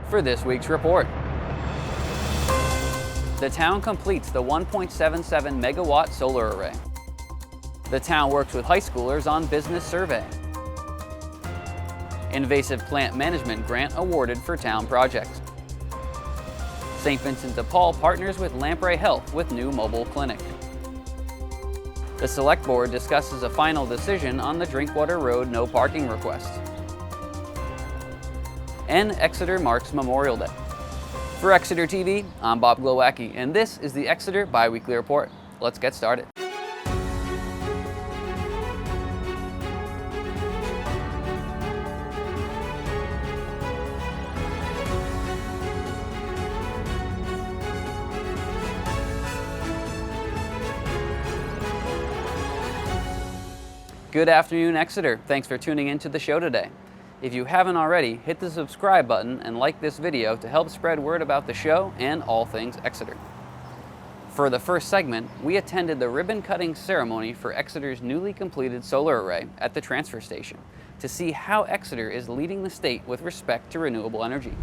for this week's report. The town completes the 1.77 megawatt solar array. The town works with high schoolers on business survey. Invasive plant management grant awarded for town projects. St. Vincent de Paul partners with Lamprey Health with new mobile clinic. The Select Board discusses a final decision on the Drinkwater Road no parking request. And Exeter marks Memorial Day. For Exeter TV, I'm Bob Glowacki, and this is the Exeter Biweekly Report. Let's get started. Good afternoon, Exeter. Thanks for tuning into the show today. If you haven't already, hit the subscribe button and like this video to help spread word about the show and all things Exeter. For the first segment, we attended the ribbon-cutting ceremony for Exeter's newly completed solar array at the transfer station to see how Exeter is leading the state with respect to renewable energy.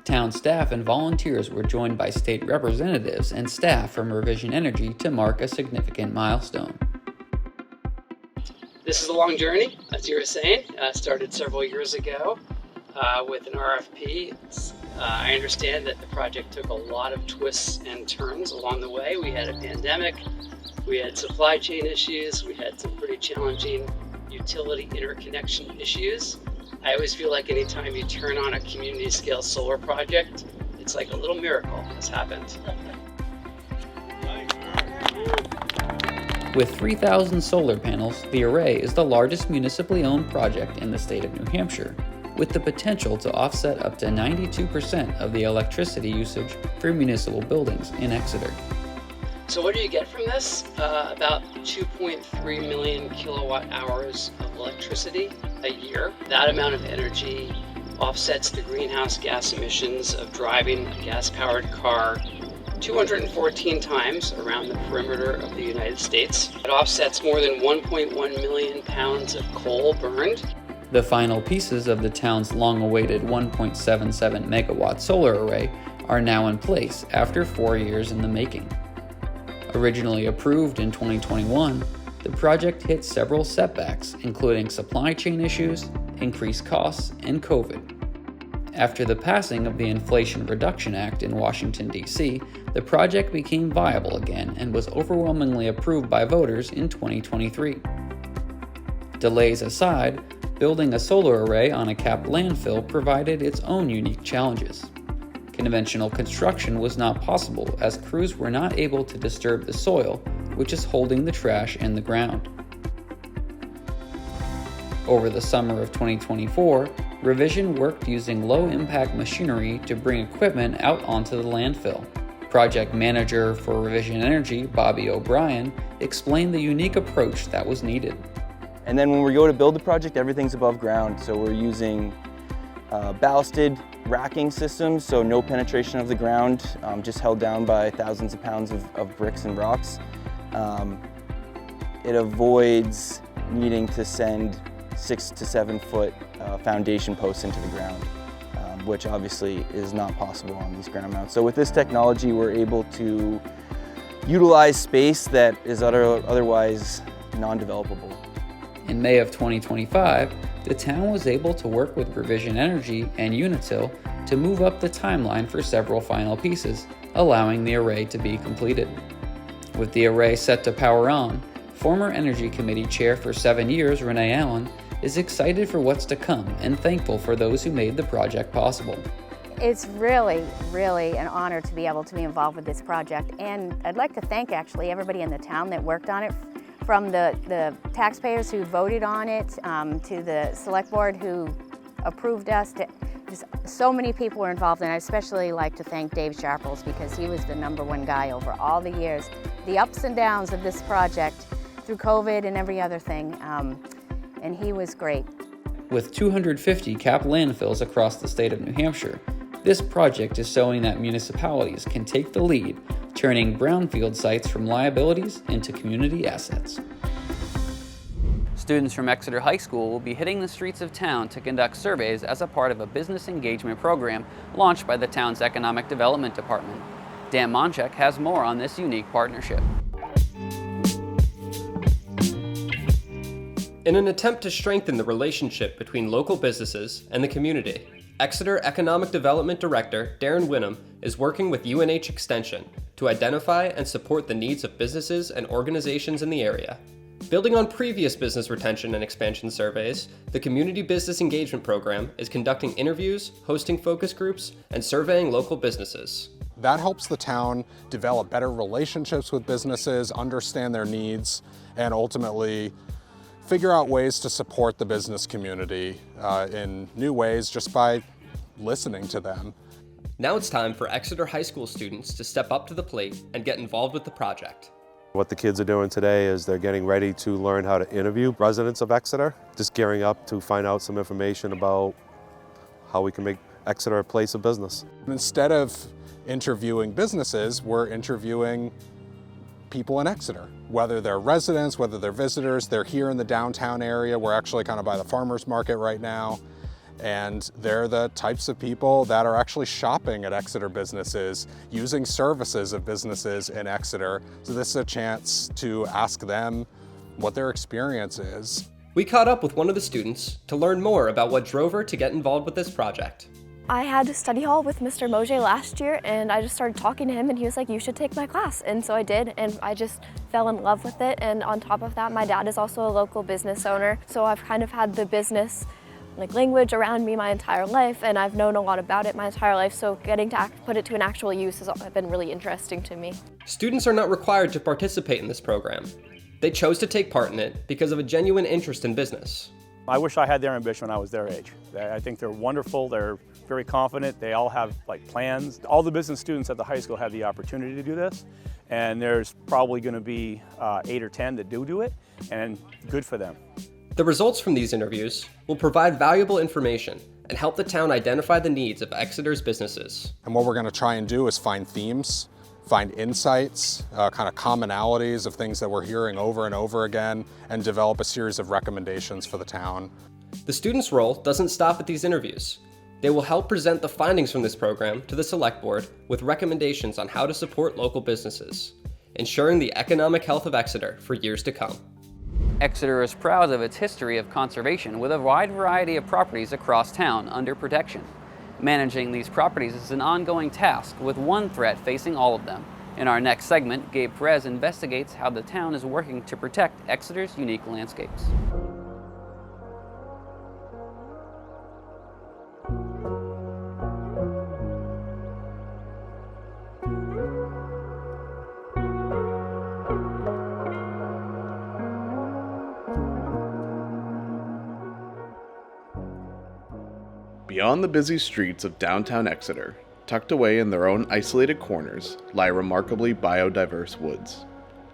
Town staff and volunteers were joined by state representatives and staff from Revision Energy to mark a significant milestone. This is a long journey, as you were saying. Started several years ago with an RFP. I understand that the project took a lot of twists and turns along the way. We had a pandemic, we had supply chain issues, we had some pretty challenging utility interconnection issues. I always feel like anytime you turn on a community scale solar project, it's like a little miracle has happened. With 3,000 solar panels, the array is the largest municipally owned project in the state of New Hampshire, with the potential to offset up to 92% of the electricity usage for municipal buildings in Exeter. So what do you get from this? About 2.3 million kilowatt hours of electricity a year. That amount of energy offsets the greenhouse gas emissions of driving a gas-powered car 214 times around the perimeter of the United States. It offsets more than 1.1 million pounds of coal burned. The final pieces of the town's long-awaited 1.77 megawatt solar array are now in place after 4 years in the making. Originally approved in 2021, the project hit several setbacks, including supply chain issues, increased costs, and COVID. After the passing of the Inflation Reduction Act in Washington, D.C., the project became viable again and was overwhelmingly approved by voters in 2023. Delays aside, building a solar array on a capped landfill provided its own unique challenges. Conventional construction was not possible as crews were not able to disturb the soil, which is holding the trash in the ground. Over the summer of 2024, Revision worked using low-impact machinery to bring equipment out onto the landfill. Project manager for Revision Energy, Bobby O'Brien, explained the unique approach that was needed. And then when we go to build the project, everything's above ground. So we're using ballasted racking systems, so no penetration of the ground, just held down by thousands of pounds of bricks and rocks. It avoids needing to send 6 to 7 foot foundation posts into the ground, which obviously is not possible on these ground mounts. So with this technology, we're able to utilize space that is otherwise non-developable. In May of 2025, the town was able to work with Revision Energy and Unitil to move up the timeline for several final pieces, allowing the array to be completed. With the array set to power on, former Energy Committee Chair for 7 years, Renee Allen, is excited for what's to come and thankful for those who made the project possible. It's really an honor to be able to be involved with this project, and I'd like to thank actually everybody in the town that worked on it, from the taxpayers who voted on it, to the select board who approved us. Just so many people were involved, and I'd especially like to thank Dave Sharples because he was the #1 guy over all the years, the ups and downs of this project through COVID and every other thing, and he was great. With 250 capped landfills across the state of New Hampshire, this project is showing that municipalities can take the lead, turning brownfield sites from liabilities into community assets. Students from Exeter High School will be hitting the streets of town to conduct surveys as a part of a business engagement program launched by the town's Economic Development Department. Dan Monchek has more on this unique partnership. In an attempt to strengthen the relationship between local businesses and the community, Exeter Economic Development Director Darren Winham is working with UNH Extension to identify and support the needs of businesses and organizations in the area. Building on previous business retention and expansion surveys, the Community Business Engagement Program is conducting interviews, hosting focus groups, and surveying local businesses. That helps the town develop better relationships with businesses, understand their needs, and ultimately figure out ways to support the business community in new ways just by listening to them. Now it's time for Exeter High School students to step up to the plate and get involved with the project. What the kids are doing today is they're getting ready to learn how to interview residents of Exeter, just gearing up to find out some information about how we can make Exeter a place of business. Instead of interviewing businesses, we're interviewing people in Exeter. Whether they're residents, whether they're visitors, they're here in the downtown area. We're actually kind of by the farmers market right now. And they're the types of people that are actually shopping at Exeter businesses, using services of businesses in Exeter. So this is a chance to ask them what their experience is. We caught up with one of the students to learn more about what drove her to get involved with this project. I had a study hall with Mr. Mojay last year, and I just started talking to him, and he was like, you should take my class. And so I did, and I just fell in love with it. And on top of that, my dad is also a local business owner, so I've kind of had the business language around me my entire life, and I've known a lot about it my entire life, so getting to put it to an actual use has been really interesting to me. Students are not required to participate in this program. They chose to take part in it because of a genuine interest in business. I wish I had their ambition when I was their age. I think they're wonderful, they're very confident, they all have plans. All the business students at the high school have the opportunity to do this, and there's probably going to be 8 or 10 that do it, and good for them. The results from these interviews will provide valuable information and help the town identify the needs of Exeter's businesses. And what we're going to try and do is find themes, find insights, kind of commonalities of things that we're hearing over and over again, and develop a series of recommendations for the town. The students' role doesn't stop at these interviews. They will help present the findings from this program to the Select Board with recommendations on how to support local businesses, ensuring the economic health of Exeter for years to come. Exeter is proud of its history of conservation with a wide variety of properties across town under protection. Managing these properties is an ongoing task with one threat facing all of them. In our next segment, Gabe Perez investigates how the town is working to protect Exeter's unique landscapes. Beyond the busy streets of downtown Exeter, tucked away in their own isolated corners, lie remarkably biodiverse woods.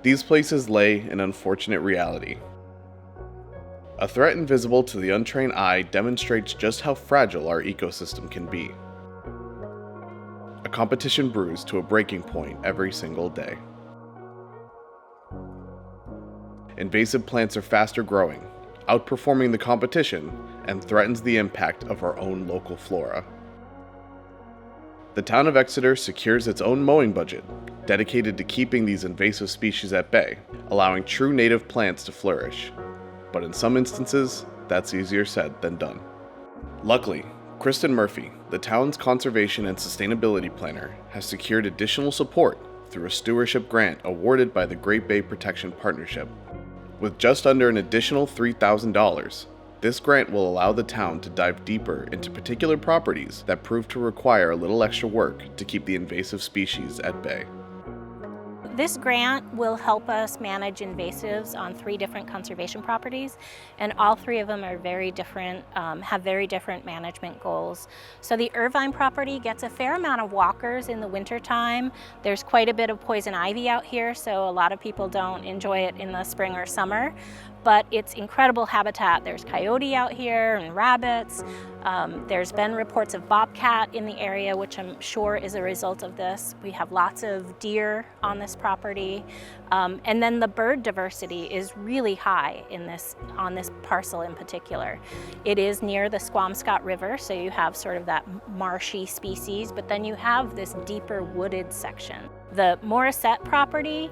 These places lay an unfortunate reality. A threat invisible to the untrained eye demonstrates just how fragile our ecosystem can be. A competition brews to a breaking point every single day. Invasive plants are faster growing, outperforming the competition, and threatens the impact of our own local flora. The town of Exeter secures its own mowing budget, dedicated to keeping these invasive species at bay, allowing true native plants to flourish. But in some instances, that's easier said than done. Luckily, Kristen Murphy, the town's conservation and sustainability planner, has secured additional support through a stewardship grant awarded by the Great Bay Protection Partnership. With just under an additional $3,000, this grant will allow the town to dive deeper into particular properties that prove to require a little extra work to keep the invasive species at bay. This grant will help us manage invasives on 3 different conservation properties, and all 3 of them are very different, have very different management goals. So the Irvine property gets a fair amount of walkers in the wintertime. There's quite a bit of poison ivy out here, so a lot of people don't enjoy it in the spring or summer. but it's incredible habitat. There's coyote out here and rabbits. There's been reports of bobcat in the area, which I'm sure is a result of this. We have lots of deer on this property. And then the bird diversity is really high on this parcel in particular. It is near the Squamscott River, so you have sort of that marshy species, but then you have this deeper wooded section. The Morissette property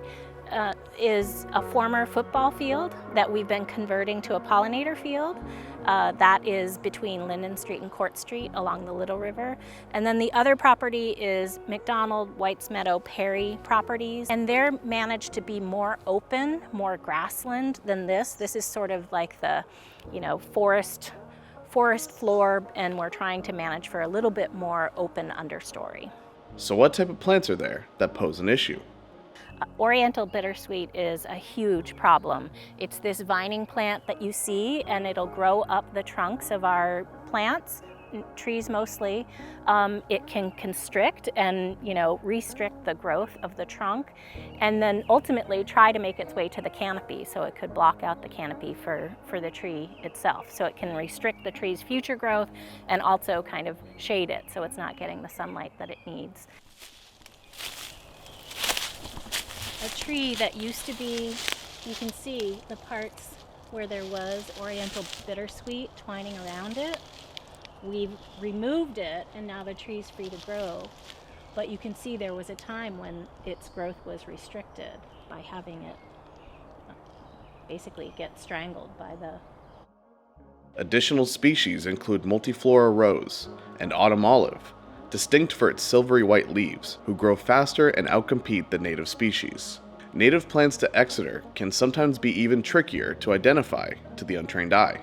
is a former football field that we've been converting to a pollinator field. That is between Linden Street and Court Street along the Little River. And then the other property is McDonald, Whites Meadow, Perry properties. And they're managed to be more open, more grassland than this. This is sort of like the, forest floor, and we're trying to manage for a little bit more open understory. So what type of plants are there that pose an issue? Oriental bittersweet is a huge problem. It's this vining plant that you see, and it'll grow up the trunks of our plants, trees mostly. It can constrict and restrict the growth of the trunk, and then ultimately try to make its way to the canopy, so it could block out the canopy for the tree itself. So it can restrict the tree's future growth and also kind of shade it so it's not getting the sunlight that it needs. A tree that used to be, you can see the parts where there was Oriental bittersweet twining around it. We've removed it, and now the tree's free to grow. But you can see there was a time when its growth was restricted by having it basically get strangled by the... Additional species include multiflora rose and autumn olive, distinct for its silvery white leaves, who grow faster and outcompete the native species. Native plants to Exeter can sometimes be even trickier to identify to the untrained eye.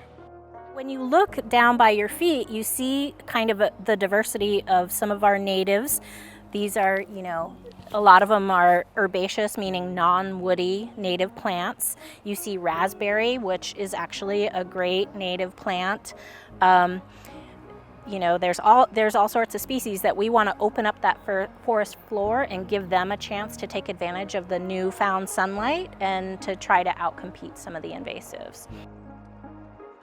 When you look down by your feet, you see kind of the diversity of some of our natives. These are, a lot of them are herbaceous, meaning non-woody native plants. You see raspberry, which is actually a great native plant. There's all sorts of species that we want to open up that forest floor and give them a chance to take advantage of the newfound sunlight and to try to outcompete some of the invasives.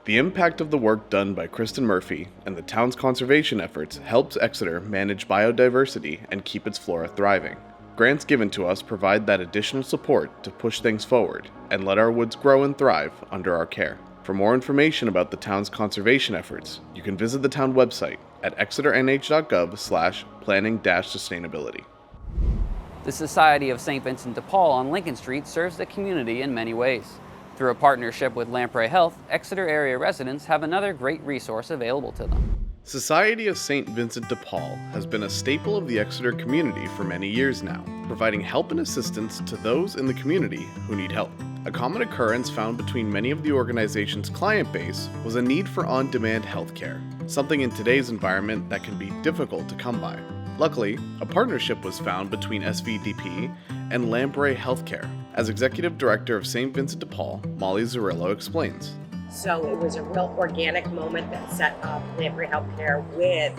The impact of the work done by Kristen Murphy and the town's conservation efforts helps Exeter manage biodiversity and keep its flora thriving. Grants given to us provide that additional support to push things forward and let our woods grow and thrive under our care. For more information about the town's conservation efforts, you can visit the town website at exeternh.gov/planning-sustainability. The Society of St. Vincent de Paul on Lincoln Street serves the community in many ways. Through a partnership with Lamprey Health, Exeter area residents have another great resource available to them. Society of St. Vincent de Paul has been a staple of the Exeter community for many years now, providing help and assistance to those in the community who need help. A common occurrence found between many of the organization's client base was a need for on-demand healthcare, something in today's environment that can be difficult to come by. Luckily, a partnership was found between SVDP and Lamprey Healthcare. As Executive Director of St. Vincent de Paul, Molly Zarillo explains. So it was a real organic moment that set up Lamprey Healthcare with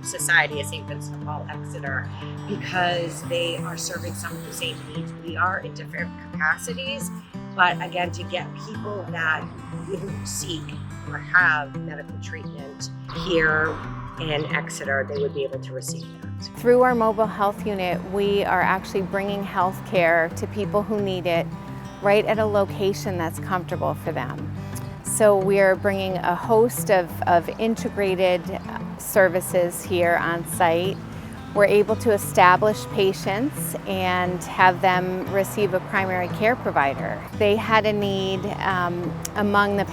Society of St. Vincent de Paul Exeter, because they are serving some of the same needs we are in different capacities. But again, to get people that wouldn't seek or have medical treatment here in Exeter, they would be able to receive that. Through our mobile health unit, we are actually bringing health care to people who need it right at a location that's comfortable for them. So we are bringing a host of integrated services here on site. We're able to establish patients and have them receive a primary care provider. They had a need among the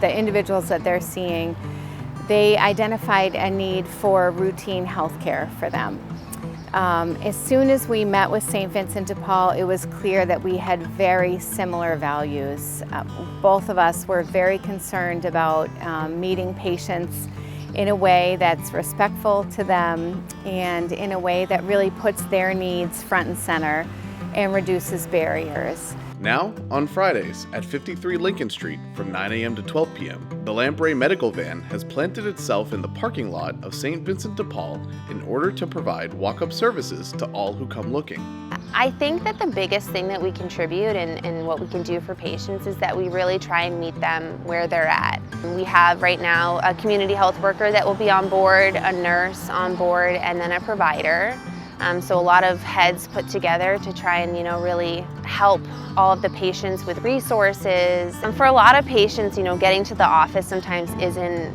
individuals that they're seeing. They identified a need for routine health care for them. As soon as we met with St. Vincent de Paul, it was clear that we had very similar values. Both of us were very concerned about meeting patients in a way that's respectful to them and in a way that really puts their needs front and center and reduces barriers. Now, on Fridays at 53 Lincoln Street from 9 a.m. to 12 p.m., the Lamprey medical van has planted itself in the parking lot of St. Vincent de Paul in order to provide walk-up services to all who come looking. I think that the biggest thing that we contribute and what we can do for patients is that we really try and meet them where they're at. We have right now a community health worker that will be on board, a nurse on board, and then a provider. So a lot of heads put together to try and, really help all of the patients with resources. And for a lot of patients, getting to the office sometimes isn't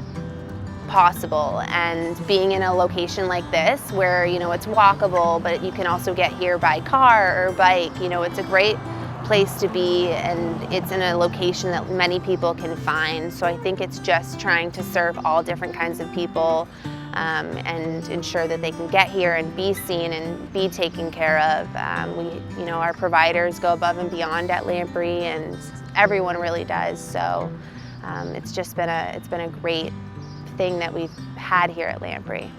possible. And being in a location like this where, it's walkable, but you can also get here by car or bike, it's a great place to be, and it's in a location that many people can find. So I think it's just trying to serve all different kinds of people and ensure that they can get here and be seen and be taken care of. Our providers go above and beyond at Lamprey, and everyone really does. So it's been a great thing that we've had here at Lamprey.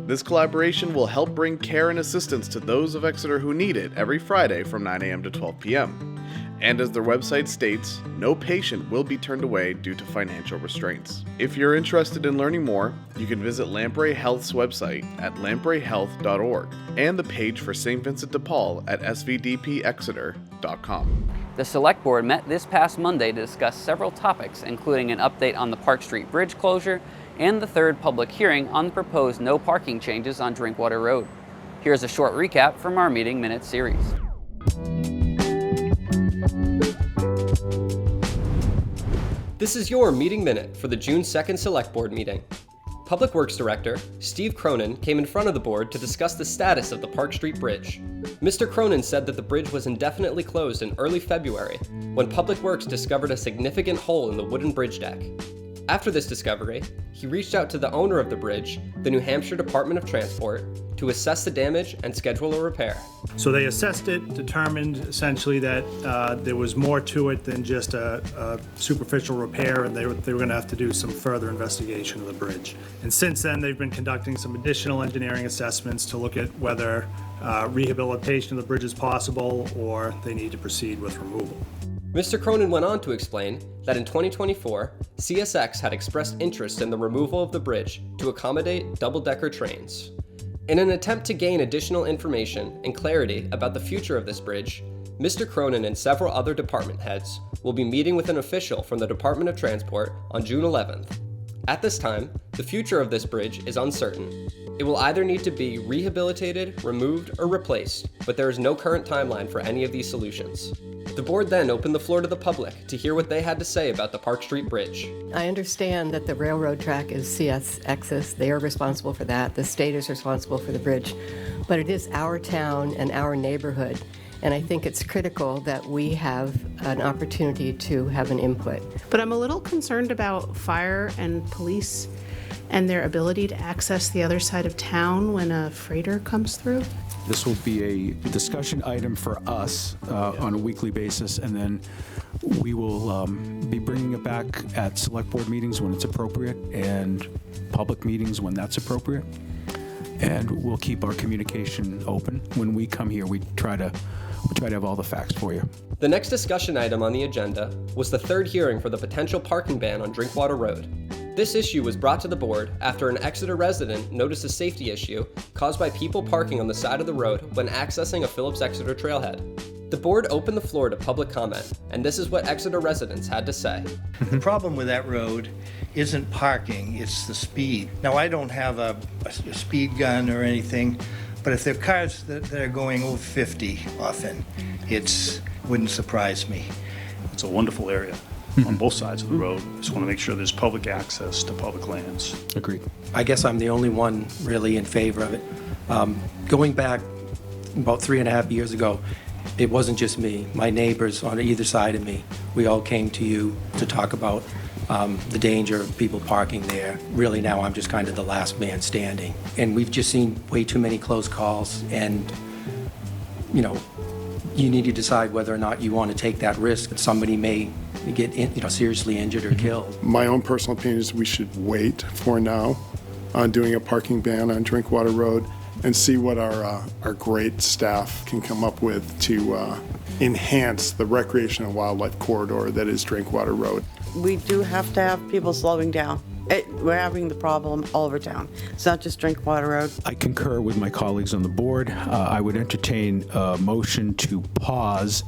This collaboration will help bring care and assistance to those of Exeter who need it every Friday from 9 a.m. to 12 p.m. And as their website states, no patient will be turned away due to financial restraints. If you're interested in learning more, you can visit Lamprey Health's website at lampreyhealth.org and the page for St. Vincent de Paul at svdpexeter.com. The Select Board met this past Monday to discuss several topics, including an update on the Park Street Bridge closure and the third public hearing on the proposed no parking changes on Drinkwater Road. Here's a short recap from our Meeting Minutes series. This is your meeting minute for the June 2nd Select Board meeting. Public Works Director Steve Cronin came in front of the board to discuss the status of the Park Street Bridge. Mr. Cronin said that the bridge was indefinitely closed in early February when Public Works discovered a significant hole in the wooden bridge deck. After this discovery, he reached out to the owner of the bridge, the New Hampshire Department of Transport, to assess the damage and schedule a repair. So they assessed it, determined essentially that there was more to it than just a superficial repair, and they were going to have to do some further investigation of the bridge. And since then, they've been conducting some additional engineering assessments to look at whether rehabilitation of the bridge is possible or they need to proceed with removal. Mr. Cronin went on to explain that in 2024, CSX had expressed interest in the removal of the bridge to accommodate double-decker trains. In an attempt to gain additional information and clarity about the future of this bridge, Mr. Cronin and several other department heads will be meeting with an official from the Department of Transport on June 11th. At this time, the future of this bridge is uncertain. It will either need to be rehabilitated, removed, or replaced, but there is no current timeline for any of these solutions. The board then opened the floor to the public to hear what they had to say about the Park Street Bridge. I understand that the railroad track is CSX's. They are responsible for that. The state is responsible for the bridge. But it is our town and our neighborhood. And I think it's critical that we have an opportunity to have an input. But I'm a little concerned about fire and police and their ability to access the other side of town when a freighter comes through. This will be a discussion item for us on a weekly basis, and then we will be bringing it back at select board meetings when it's appropriate and public meetings when that's appropriate. And we'll keep our communication open. When we come here, we try to have all the facts for you. The next discussion item on the agenda was the third hearing for the potential parking ban on Drinkwater Road. This issue was brought to the board after an Exeter resident noticed a safety issue caused by people parking on the side of the road when accessing a Phillips Exeter trailhead. The board opened the floor to public comment, and this is what Exeter residents had to say. The problem with that road isn't parking, it's the speed. Now, I don't have a speed gun or anything, but if there are cars that are going over 50 often, it wouldn't surprise me. It's a wonderful area on both sides of the road. Just want to make sure there's public access to public lands. Agreed. I guess I'm the only one really in favor of it. Going back about 3.5 years ago, it wasn't just me. My neighbors on either side of me, we all came to you to talk about the danger of people parking there. Really now I'm just kind of the last man standing. And we've just seen way too many close calls, and you need to decide whether or not you want to take that risk that somebody may get seriously injured or killed. My own personal opinion is we should wait for now on doing a parking ban on Drinkwater Road and see what our great staff can come up with to enhance the recreation and wildlife corridor that is Drinkwater Road. We do have to have people slowing down. We're having the problem all over town. It's not just Drinkwater Road. I concur with my colleagues on the board. I would entertain a motion to pause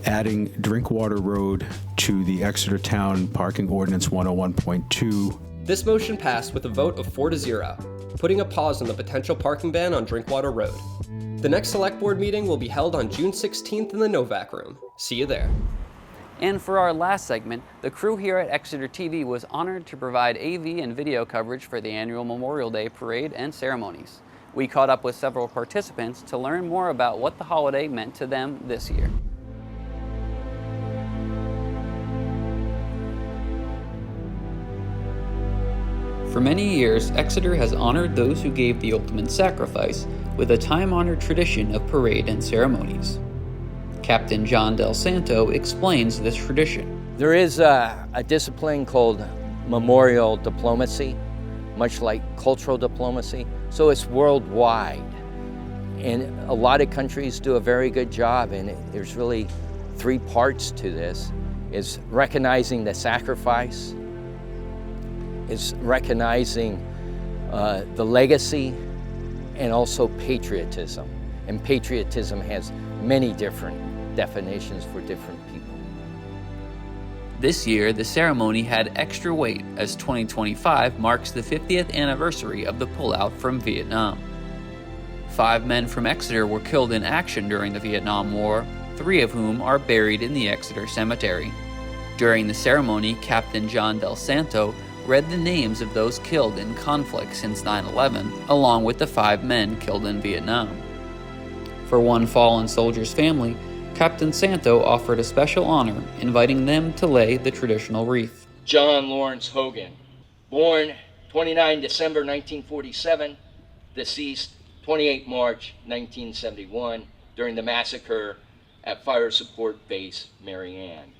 adding Drinkwater Road to the Exeter Town Parking Ordinance 101.2. This motion passed with a vote of 4-0, putting a pause on the potential parking ban on Drinkwater Road. The next Select Board meeting will be held on June 16th in the Novak Room. See you there. And for our last segment, the crew here at Exeter TV was honored to provide AV and video coverage for the annual Memorial Day parade and ceremonies. We caught up with several participants to learn more about what the holiday meant to them this year. For many years, Exeter has honored those who gave the ultimate sacrifice with a time-honored tradition of parade and ceremonies. Captain John Del Santo explains this tradition. There is a discipline called memorial diplomacy, much like cultural diplomacy, so it's worldwide. And a lot of countries do a very good job, and there's really 3 parts to this. It's recognizing the sacrifice, it's recognizing the legacy, and also patriotism. And patriotism has many different definitions for different people. This year, the ceremony had extra weight as 2025 marks the 50th anniversary of the pullout from Vietnam. 5 men from Exeter were killed in action during the Vietnam War, 3 of whom are buried in the Exeter Cemetery. During the ceremony, Captain John Del Santo read the names of those killed in conflict since 9/11, along with the 5 men killed in Vietnam. For one fallen soldier's family, Captain Santo offered a special honor, inviting them to lay the traditional wreath. John Lawrence Hogan, born 29 December 1947, deceased 28 March 1971 during the massacre at Fire Support Base Marianne.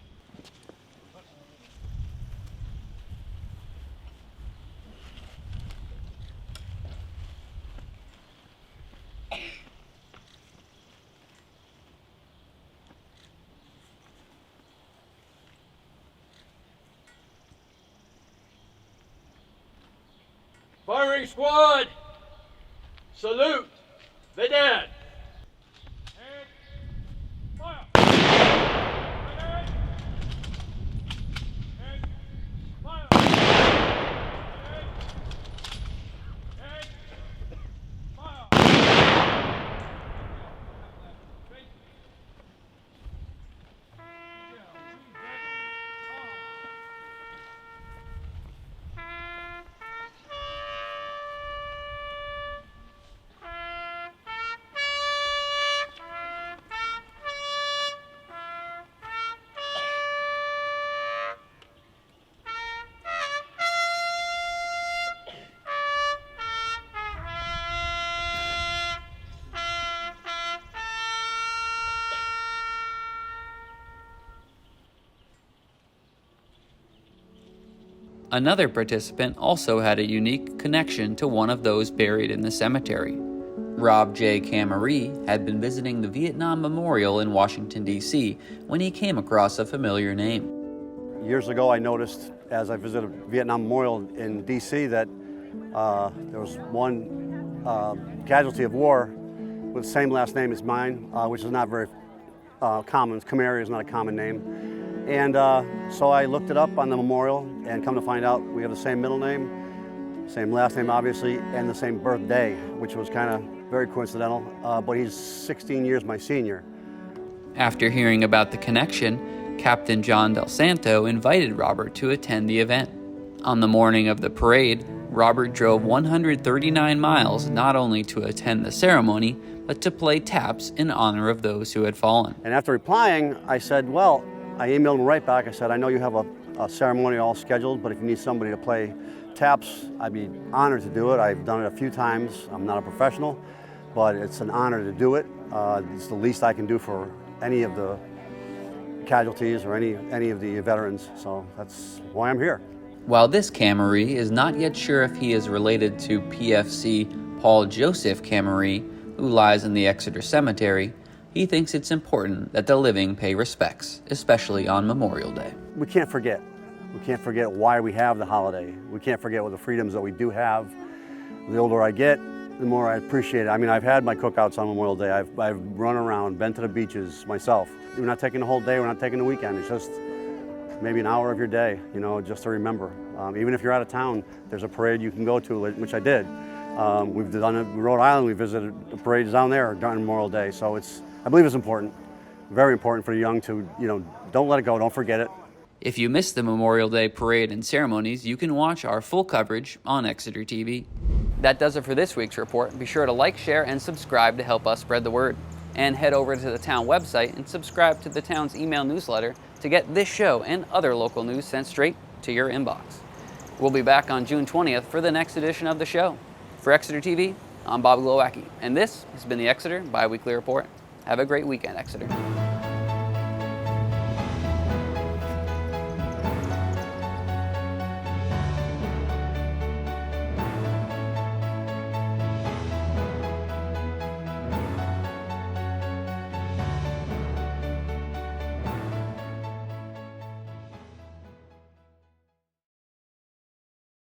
Firing squad, salute the dead. Another participant also had a unique connection to one of those buried in the cemetery. Rob J. Camery had been visiting the Vietnam Memorial in Washington, D.C. when he came across a familiar name. Years ago, I noticed as I visited Vietnam Memorial in D.C. that there was one casualty of war with the same last name as mine, which is not very common. Camery is not a common name. And so I looked it up on the memorial, and come to find out we have the same middle name, same last name obviously, and the same birthday, which was kind of very coincidental, but he's 16 years my senior. After hearing about the connection, Captain John Del Santo invited Robert to attend the event. On the morning of the parade, Robert drove 139 miles not only to attend the ceremony, but to play taps in honor of those who had fallen. And after replying, I said, well, I emailed him right back. I said, I know you have a ceremony all scheduled, but if you need somebody to play taps, I'd be honored to do it. I've done it a few times. I'm not a professional, but it's an honor to do it. It's the least I can do for any of the casualties or any of the veterans, so that's why I'm here. While this Camery is not yet sure if he is related to PFC Paul Joseph Camery, who lies in the Exeter Cemetery, he thinks it's important that the living pay respects, especially on Memorial Day. We can't forget. We can't forget why we have the holiday. We can't forget what the freedoms that we do have. The older I get, the more I appreciate it. I mean, I've had my cookouts on Memorial Day. I've run around, been to the beaches myself. We're not taking the whole day, we're not taking the weekend. It's just maybe an hour of your day, you know, just to remember. Even if you're out of town, there's a parade you can go to, which I did. We've done it in Rhode Island. We visited the parades down there during Memorial Day. So I believe it's important, very important for the young to, you know, don't let it go, don't forget it. If you missed the Memorial Day parade and ceremonies, you can watch our full coverage on Exeter TV. That does it for this week's report. Be sure to like, share, and subscribe to help us spread the word. And head over to the town website and subscribe to the town's email newsletter to get this show and other local news sent straight to your inbox. We'll be back on June 20th for the next edition of the show. For Exeter TV, I'm Bob Glowacki, and this has been the Exeter Biweekly Report. Have a great weekend, Exeter.